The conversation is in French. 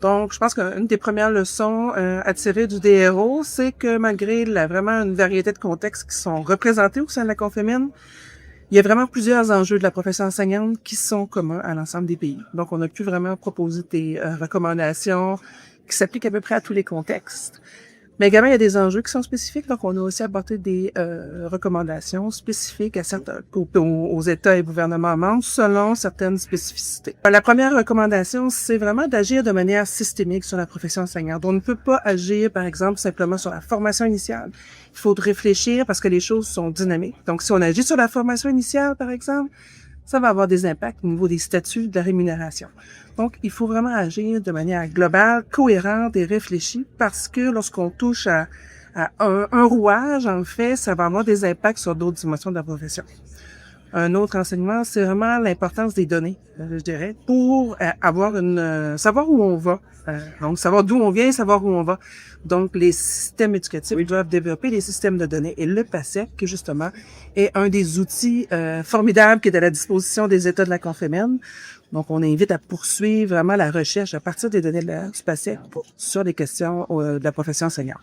Donc, je pense qu'une des premières leçons à tirer du DRO, c'est que malgré vraiment une variété de contextes qui sont représentés au sein de la Confémine, il y a vraiment plusieurs enjeux de la profession enseignante qui sont communs à l'ensemble des pays. Donc, on a pu vraiment proposer des recommandations qui s'appliquent à peu près à tous les contextes. Mais également, il y a des enjeux qui sont spécifiques, donc on a aussi apporté des recommandations spécifiques à certains, aux États et gouvernements membres selon certaines spécificités. La première recommandation, c'est vraiment d'agir de manière systémique sur la profession enseignante. On ne peut pas agir, par exemple, simplement sur la formation initiale. Il faut réfléchir parce que les choses sont dynamiques. Donc, si on agit sur la formation initiale, par exemple, ça va avoir des impacts au niveau des statuts de la rémunération. Donc, il faut vraiment agir de manière globale, cohérente et réfléchie parce que lorsqu'on touche à un rouage, en fait, ça va avoir des impacts sur d'autres dimensions de la profession. Un autre enseignement, c'est vraiment l'importance des données, je dirais, pour savoir où on va. Donc, savoir d'où on vient, savoir où on va. Donc, les systèmes éducatifs, ils doivent développer des systèmes de données. Et le PASEC, justement, est un des outils formidables qui est à la disposition des États de la Confémine. Donc, on invite à poursuivre vraiment la recherche à partir des données du PASEC sur les questions de la profession enseignante.